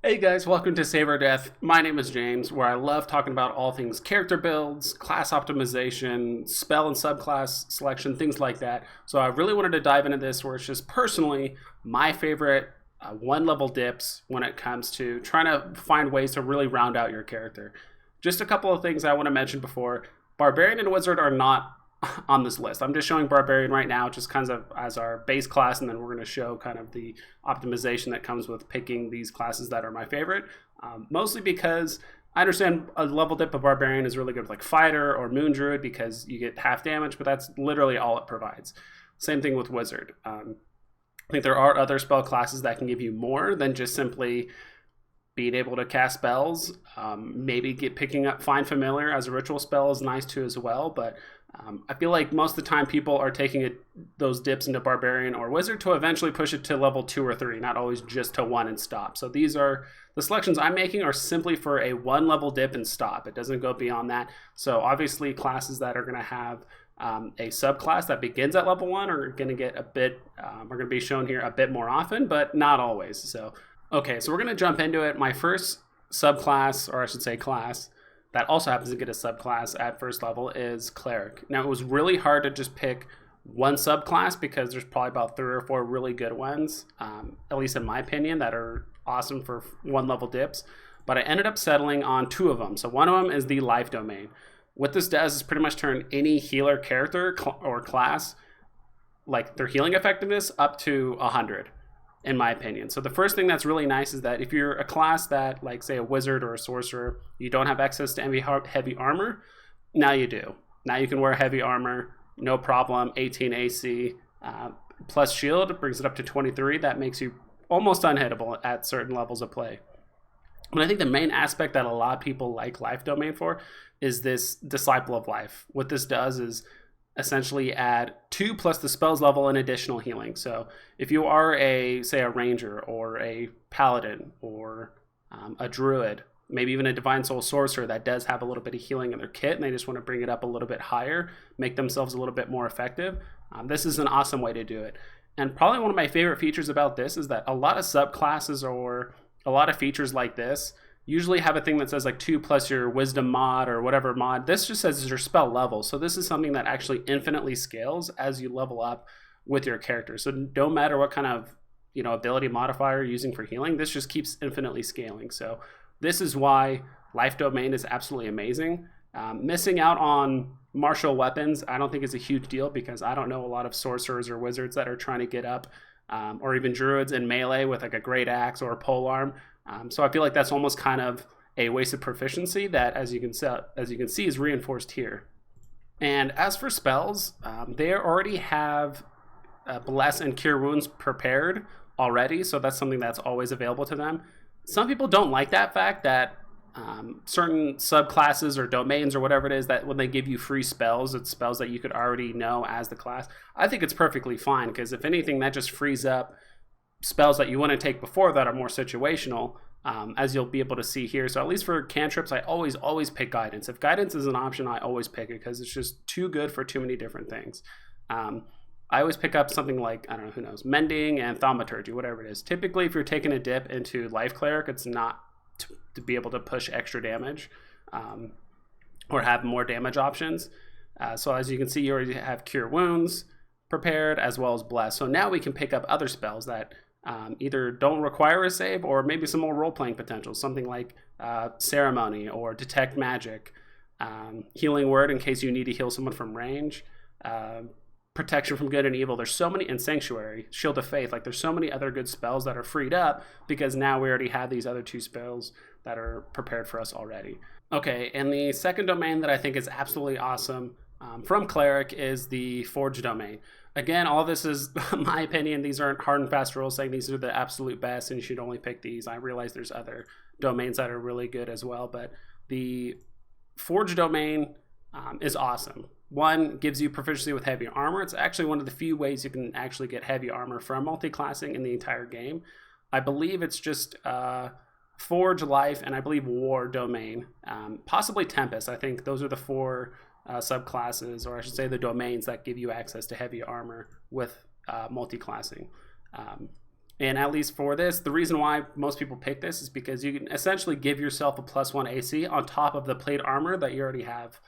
Hey guys, welcome to Save or Death. My name is James, where I love talking about all things character builds, class optimization, spell and subclass selection, things like that. So I really wanted to dive into this, where it's just personally my favorite one level dips when it comes to trying to find ways to really round out your character. Just a couple of things I want to mention before. Barbarian and Wizard are not on this list. I'm just showing Barbarian right now, just kind of as our base class, and then we're going to show kind of the optimization that comes with picking these classes that are my favorite. Mostly because I understand a level dip of Barbarian is really good with like Fighter or Moon Druid because you get half damage, but that's literally all it provides. Same thing with Wizard. I think there are other spell classes that can give you more than just simply being able to cast spells. Maybe picking up Find Familiar as a ritual spell is nice too as well, but I feel like most of the time people are taking those dips into Barbarian or Wizard to eventually push it to level 2 or 3, not always just to 1 and stop. So these are the selections I'm making are simply for a 1 level dip and stop. It doesn't go beyond that. So obviously classes that are going to have a subclass that begins at level 1 are going to get are going to be shown here a bit more often, but not always. So, okay, so we're going to jump into it. My first subclass, or I should say class, that also happens to get a subclass at first level is Cleric. Now, it was really hard to just pick one subclass because there's probably about 3 or 4 really good ones, at least in my opinion, that are awesome for 1 level dips. But I ended up settling on 2 of them. So one of them is the Life Domain. What this does is pretty much turn any healer character or class, like their healing effectiveness, up to 100. In my opinion. So the first thing that's really nice is that if you're a class that, like say a wizard or a sorcerer, you don't have access to heavy armor, now you do. Now you can wear heavy armor, no problem, 18 AC, plus shield brings it up to 23. That makes you almost unhittable at certain levels of play. But I think the main aspect that a lot of people like Life Domain for is this Disciple of Life. What this does is essentially add 2 plus the spells level and additional healing. So if you are say a ranger or a paladin or a druid, maybe even a divine soul sorcerer that does have a little bit of healing in their kit and they just want to bring it up a little bit higher, make themselves a little bit more effective, this is an awesome way to do it. And probably one of my favorite features about this is that a lot of subclasses or a lot of features like this usually have a thing that says like 2 plus your wisdom mod or whatever mod. This just says your spell level. So this is something that actually infinitely scales as you level up with your character. So no matter what kind of ability modifier you're using for healing, this just keeps infinitely scaling. So this is why Life Domain is absolutely amazing. Missing out on martial weapons, I don't think is a huge deal because I don't know a lot of sorcerers or wizards that are trying to get up, or even druids in melee with like a great axe or a polearm. So I feel like that's almost kind of a wasted proficiency that, as you can see, is reinforced here. And as for spells, they already have Bless and Cure Wounds prepared already, so that's something that's always available to them. Some people don't like that fact that certain subclasses or domains or whatever it is, that when they give you free spells, it's spells that you could already know as the class. I think it's perfectly fine because if anything, that just frees up spells that you want to take before that are more situational, as you'll be able to see here. So at least for cantrips, I always pick Guidance. If Guidance is an option, I always pick it because it's just too good for too many different things. I always pick up something like, I don't know, who knows, Mending and Thaumaturgy, whatever it is. Typically, if you're taking a dip into Life Cleric, it's not to be able to push extra damage, or have more damage options. So as you can see, you already have Cure Wounds prepared as well as Bless. So now we can pick up other spells that either don't require a save or maybe some more role-playing potential, something like Ceremony or Detect Magic, Healing Word in case you need to heal someone from range, Protection from Good and Evil. There's so many, and Sanctuary, Shield of Faith. Like there's so many other good spells that are freed up because now we already have these other 2 spells that are prepared for us already. Okay, and the second domain that I think is absolutely awesome from Cleric is the Forge domain. Again, all this is my opinion. These aren't hard and fast rules saying these are the absolute best and you should only pick these. I realize there's other domains that are really good as well, but the Forge domain is awesome. One, gives you proficiency with heavy armor. It's actually one of the few ways you can actually get heavy armor from multi-classing in the entire game. I believe it's just Forge, Life, and I believe War domain, possibly Tempest. I think those are the 4 subclasses, or I should say the domains that give you access to heavy armor with multi-classing. And at least for this, the reason why most people pick this is because you can essentially give yourself a +1 AC on top of the plate armor that you already have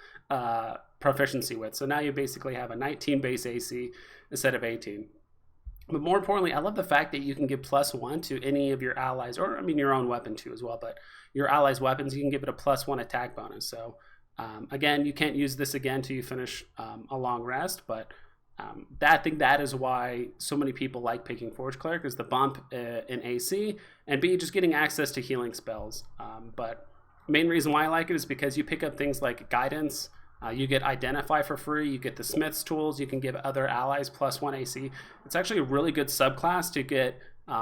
proficiency with. So now you basically have a 19 base AC instead of 18. But more importantly, I love the fact that you can give +1 to any of your allies, or I mean your own weapon too as well, but your allies' weapons, you can give it a +1 attack bonus. So again, you can't use this again till you finish a long rest, but I think that is why so many people like picking Forge Cleric, is the bump in AC, and B, just getting access to healing spells. But main reason why I like it is because you pick up things like Guidance, you get Identify for free, you get the Smith's tools, you can give other allies +1 AC. It's actually a really good subclass to get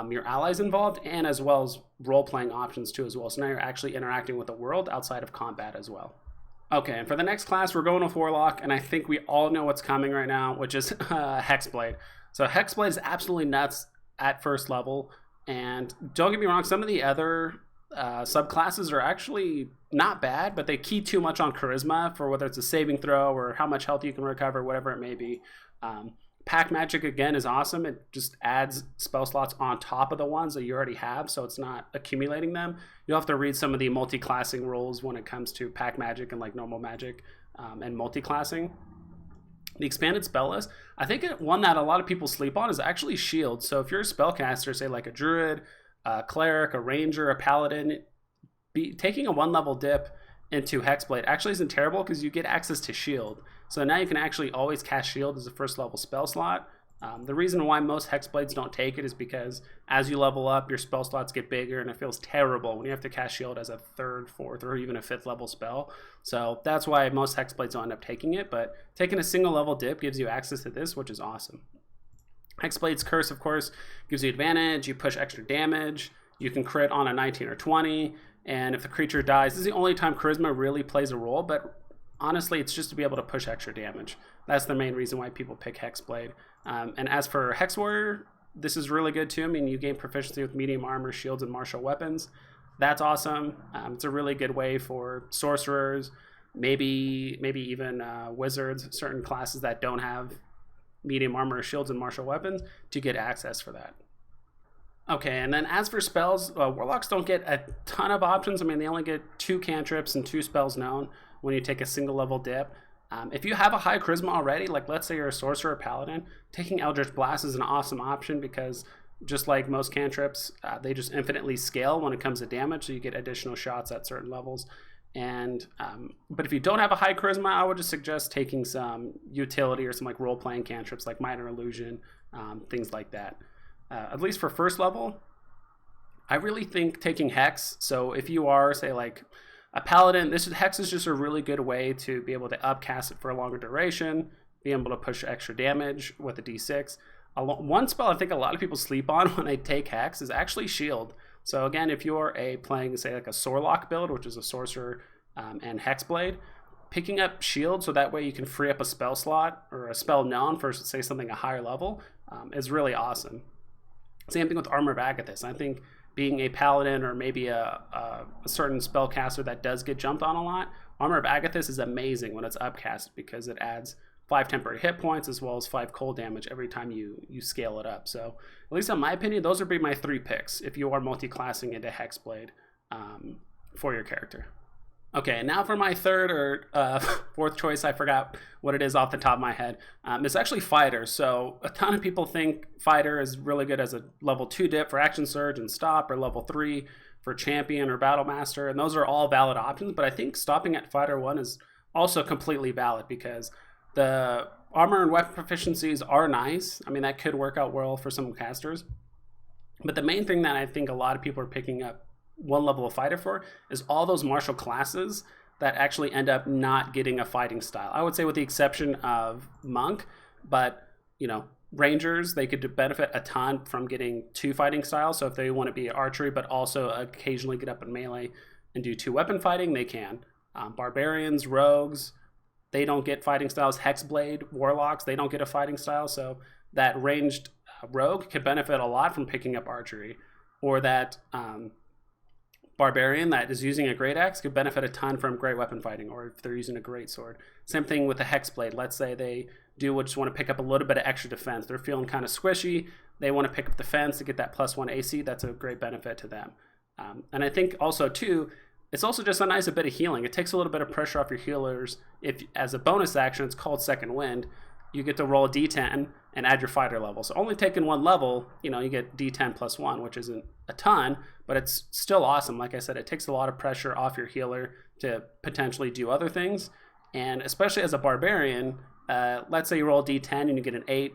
your allies involved, and as well as role-playing options too as well. So now you're actually interacting with the world outside of combat as well. Okay, and for the next class, we're going with Warlock, and I think we all know what's coming right now, which is Hexblade. So Hexblade is absolutely nuts at first level, and don't get me wrong, some of the other subclasses are actually not bad, but they key too much on charisma for whether it's a saving throw or how much health you can recover, whatever it may be. Pack Magic, again, is awesome. It just adds spell slots on top of the ones that you already have, so it's not accumulating them. You'll have to read some of the multi-classing rules when it comes to Pack Magic and like normal magic and multi-classing. The expanded spell list, I think one that a lot of people sleep on is actually Shield. So if you're a spellcaster, say like a Druid, a Cleric, a Ranger, a Paladin, taking a 1-level dip into Hexblade actually isn't terrible because you get access to Shield. So now you can actually always cast Shield as a first level spell slot. The reason why most Hexblades don't take it is because as you level up, your spell slots get bigger, and it feels terrible when you have to cast Shield as a 3rd, 4th, or even a 5th level spell. So that's why most Hexblades don't end up taking it, but taking a single level dip gives you access to this, which is awesome. Hexblade's Curse, of course, gives you advantage, you push extra damage, you can crit on a 19 or 20, and if the creature dies, this is the only time charisma really plays a role, but honestly, it's just to be able to push extra damage. That's the main reason why people pick Hexblade. And as for Hex Warrior, this is really good too. I mean, you gain proficiency with medium armor, shields, and martial weapons. That's awesome. It's a really good way for sorcerers, maybe even wizards, certain classes that don't have medium armor, shields, and martial weapons, to get access for that. Okay, and then as for spells, Warlocks don't get a ton of options. I mean, they only get 2 cantrips and 2 spells known when you take a single level dip. If you have a high charisma already, like let's say you're a sorcerer or paladin, taking Eldritch Blast is an awesome option because just like most cantrips, they just infinitely scale when it comes to damage, so you get additional shots at certain levels. And but if you don't have a high charisma, I would just suggest taking some utility or some like role-playing cantrips like Minor Illusion, things like that. At least for first level, I really think taking Hex. So if you are, say, like a Paladin, Hex is just a really good way to be able to upcast it for a longer duration, be able to push extra damage with a D6. One spell I think a lot of people sleep on when they take Hex is actually Shield. So again, if you're playing, say, like a Sorlock build, which is a Sorcerer and Hexblade, picking up Shield so that way you can free up a spell slot or a spell known for, say, something a higher level is really awesome. Same thing with Armor of Agathis. I think being a Paladin or maybe a certain spellcaster that does get jumped on a lot, Armor of Agathis is amazing when it's upcast because it adds 5 temporary hit points as well as 5 cold damage every time you scale it up. So at least in my opinion, those would be my 3 picks if you are multi-classing into Hexblade for your character. Okay, and now for my third or fourth choice, I forgot what it is off the top of my head. It's actually Fighter. So a ton of people think Fighter is really good as a level 2 dip for Action Surge and Stop, or level 3 for Champion or Battle Master, and those are all valid options, but I think stopping at Fighter 1 is also completely valid because the armor and weapon proficiencies are nice. I mean, that could work out well for some casters. But the main thing that I think a lot of people are picking up one level of Fighter for is all those martial classes that actually end up not getting a fighting style. I would say with the exception of Monk, but Rangers, they could benefit a ton from getting 2 fighting styles. So if they want to be archery but also occasionally get up in melee and do 2 weapon fighting, they can. Barbarians, Rogues, they don't get fighting styles. Hexblade, Warlocks, they don't get a fighting style. So that ranged Rogue could benefit a lot from picking up archery. Or that Barbarian that is using a Great Axe could benefit a ton from great weapon fighting, or if they're using a Great Sword. Same thing with the Hexblade. Let's say they just want to pick up a little bit of extra defense. They're feeling kind of squishy. they want to pick up defense to get that +1 AC, that's a great benefit to them. And I think also too, it's also just a nice bit of healing. It takes a little bit of pressure off your healers. If as a bonus action, it's called Second Wind, you get to roll a D10 and add your fighter level. So only taking one level, you know, you get D10 +1, which isn't a ton, but it's still awesome. Like I said, it takes a lot of pressure off your healer to potentially do other things. And especially as a barbarian, let's say you roll a D10 and you get an 8,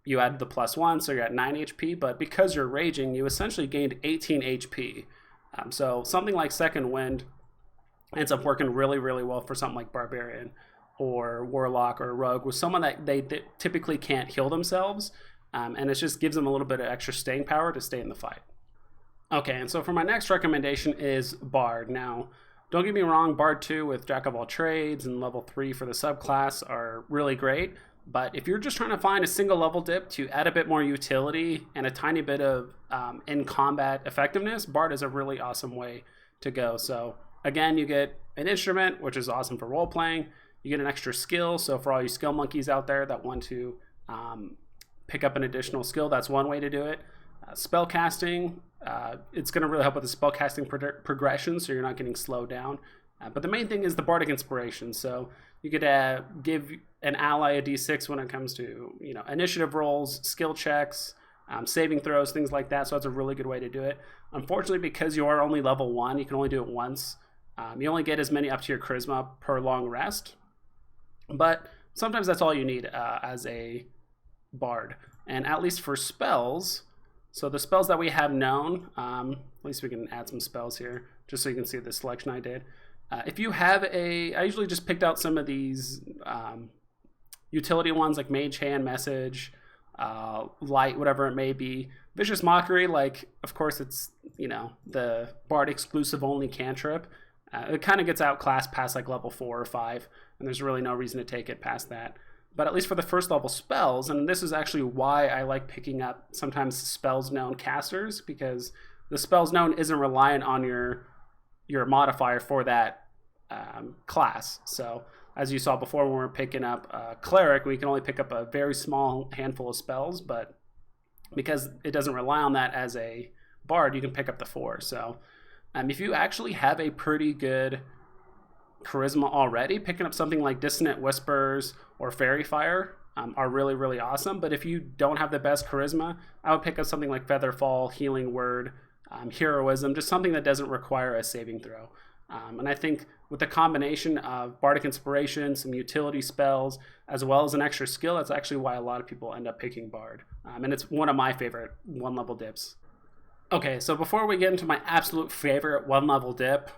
you add the +1, so you're at 9 HP, but because you're raging, you essentially gained 18 HP. So something like Second Wind ends up working really, really well for something like Barbarian or Warlock or Rogue, with someone that they typically can't heal themselves, and it just gives them a little bit of extra staying power to stay in the fight. Okay, and so for my next recommendation is Bard. Now, don't get me wrong, Bard 2 with Jack of all trades and level 3 for the subclass are really great, but if you're just trying to find a single level dip to add a bit more utility and a tiny bit of in-combat effectiveness, Bard is a really awesome way to go. So again, you get an instrument, which is awesome for role-playing. You get an extra skill, so for all you skill monkeys out there that want to pick up an additional skill, that's one way to do it. Spell casting, it's going to really help with the spell casting progression, so you're not getting slowed down. But the main thing is the Bardic Inspiration. So you could give an ally a d6 when it comes to, you know, initiative rolls, skill checks, saving throws, things like that. So that's a really good way to do it. Unfortunately, because you are only level 1, you can only do it once. You only get as many up to your charisma per long rest. But sometimes that's all you need as a bard. And at least for spells, so the spells that we have known, at least we can add some spells here, just so you can see the selection I did. If you have I usually just picked out some of these utility ones like Mage Hand, Message, Light, whatever it may be. Vicious Mockery, like, of course, it's, you know, the Bard exclusive only cantrip. It kind of gets outclassed past like level 4 or 5, and there's really no reason to take it past that. But at least for the first level spells, and this is actually why I like picking up sometimes spells known casters, because the spells known isn't reliant on your modifier for that class. So as you saw before, when we were picking up Cleric, we can only pick up a very small handful of spells, but because it doesn't rely on that as a bard, you can pick up the 4. So if you actually have a pretty good charisma already, picking up something like Dissonant Whispers or Fairy Fire are really, really awesome. But if you don't have the best charisma, I would pick up something like Featherfall, Healing Word, Heroism, just something that doesn't require a saving throw. And I think with the combination of Bardic Inspiration, some utility spells, as well as an extra skill, that's actually why a lot of people end up picking Bard. And it's one of my favorite one-level dips. Okay, so before we get into my absolute favorite one-level dip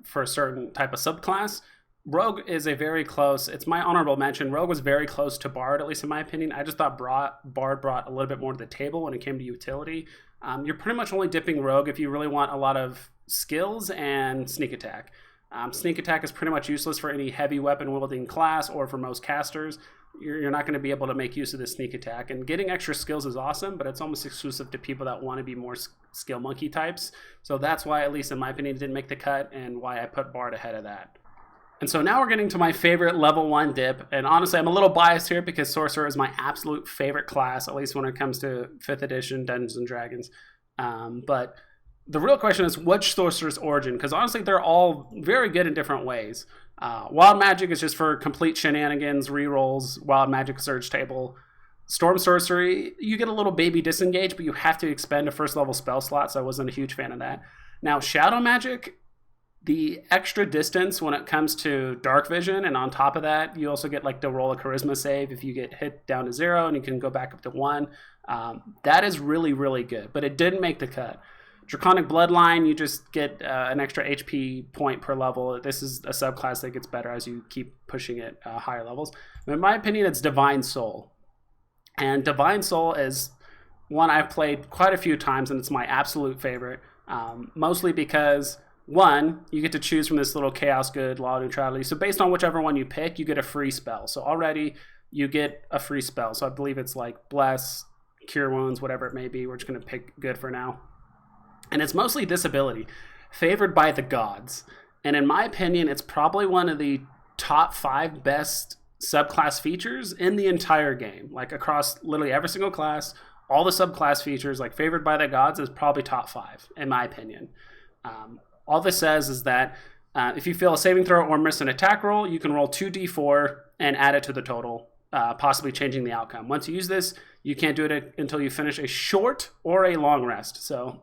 for a certain type of subclass, Rogue is a very close, it's my honorable mention. Rogue was very close to Bard, at least in my opinion. I just thought Bard brought a little bit more to the table when it came to utility. You're pretty much only dipping Rogue if you really want a lot of skills and sneak attack. Sneak attack is pretty much useless for any heavy weapon wielding class or for most casters. You're not going to be able to make use of the sneak attack. And getting extra skills is awesome, but it's almost exclusive to people that want to be more skill monkey types. So that's why, at least in my opinion, it didn't make the cut, and why I put Bard ahead of that. And so now we're getting to my favorite level 1 dip. And honestly, I'm a little biased here because Sorcerer is my absolute favorite class, at least when it comes to 5th edition Dungeons and Dragons. But the real question is, which Sorcerer's origin? Because honestly, they're all very good in different ways. Wild Magic is just for complete shenanigans, rerolls, Wild Magic Surge Table. Storm Sorcery, you get a little baby disengage, but you have to expend a first level spell slot, so I wasn't a huge fan of that. Now, Shadow Magic, the extra distance when it comes to Dark Vision, and on top of that, you also get like to roll a Charisma save if you get hit down to 0, and you can go back up to 1. That is really, really good, but it didn't make the cut. Draconic Bloodline, you just get an extra HP point per level. This is a subclass that gets better as you keep pushing it higher levels. But in my opinion, it's Divine Soul. And Divine Soul is one I've played quite a few times, and it's my absolute favorite. Mostly because, one, you get to choose from this little Chaos Good, Law of Neutrality. So based on whichever one you pick, you get a free spell. So already you get a free spell. So I believe it's like Bless, Cure Wounds, whatever it may be. We're just going to pick Good for now. And it's mostly this ability, Favored by the Gods. And in my opinion, it's probably one of the top 5 best subclass features in the entire game. Like across literally every single class, all the subclass features, like Favored by the Gods is probably top 5, in my opinion. All this says is that if you fail a saving throw or miss an attack roll, you can roll 2d4 and add it to the total, possibly changing the outcome. Once you use this, you can't do it until you finish a short or a long rest. So,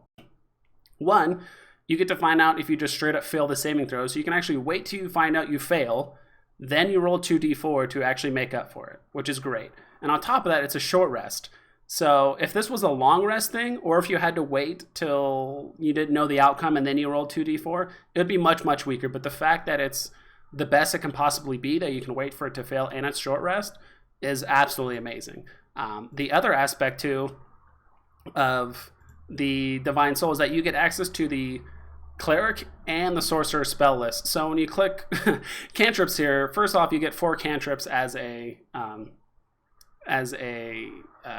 1, you get to find out if you just straight up fail the saving throw. So you can actually wait till you find out you fail, then you roll 2d4 to actually make up for it, which is great. And on top of that, it's a short rest. So if this was a long rest thing, or if you had to wait till you didn't know the outcome and then you rolled 2d4, it would be much, much weaker. But the fact that it's the best it can possibly be, that you can wait for it to fail and it's short rest, is absolutely amazing. The other aspect, too, of the Divine Soul is that you get access to the Cleric and the Sorcerer spell list. So when you click cantrips here, first off, you get 4 cantrips as a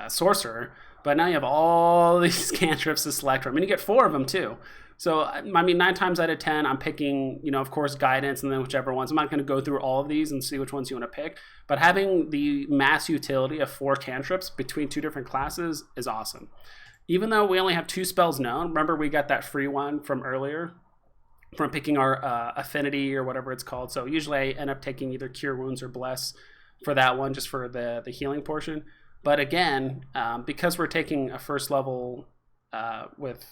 Sorcerer, but now you have all these cantrips to select from, and you get 4 of them too. So, I mean, 9 times out of 10, I'm picking, of course, guidance and then whichever ones. I'm not going to go through all of these and see which ones you want to pick, but having the mass utility of 4 cantrips between 2 different classes is awesome. Even though we only have 2 spells known, remember we got that free one from earlier, from picking our affinity or whatever it's called. So usually I end up taking either Cure Wounds or Bless for that one, just for the healing portion. But again, because we're taking a first level with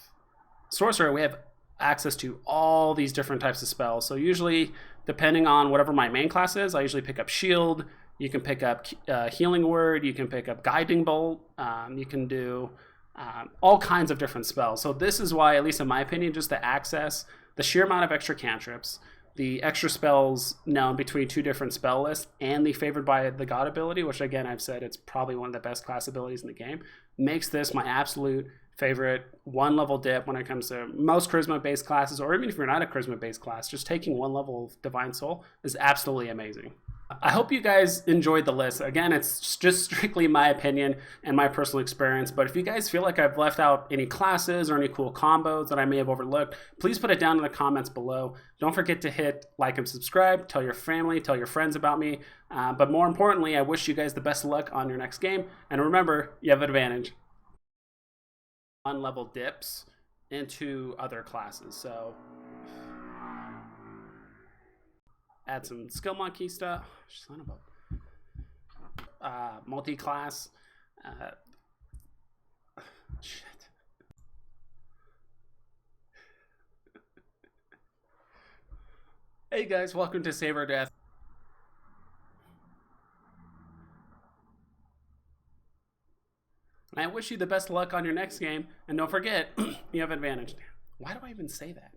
Sorcerer, we have access to all these different types of spells. So usually, depending on whatever my main class is, I usually pick up Shield. You can pick up Healing Word. You can pick up Guiding Bolt. You can do all kinds of different spells. So this is why, at least in my opinion, just the access, the sheer amount of extra cantrips, the extra spells known between 2 different spell lists, and the Favored by the God ability, which again I've said it's probably one of the best class abilities in the game, makes this my absolute favorite 1-level dip when it comes to most charisma-based classes, or even if you're not a charisma-based class, just taking 1 level of Divine Soul is absolutely amazing. I hope you guys enjoyed the list. Again, it's just strictly my opinion and my personal experience, but if you guys feel like I've left out any classes or any cool combos that I may have overlooked, please put it down in the comments below. Don't forget to hit like and subscribe, tell your family, tell your friends about me, but more importantly, I wish you guys the best of luck on your next game, and remember, you have an advantage. 1-level dips into other classes, so add some skill monkey stuff. Son of a multi-class. Shit. Hey guys, welcome to Save or Death. And I wish you the best of luck on your next game, and don't forget, you have advantage. Why do I even say that?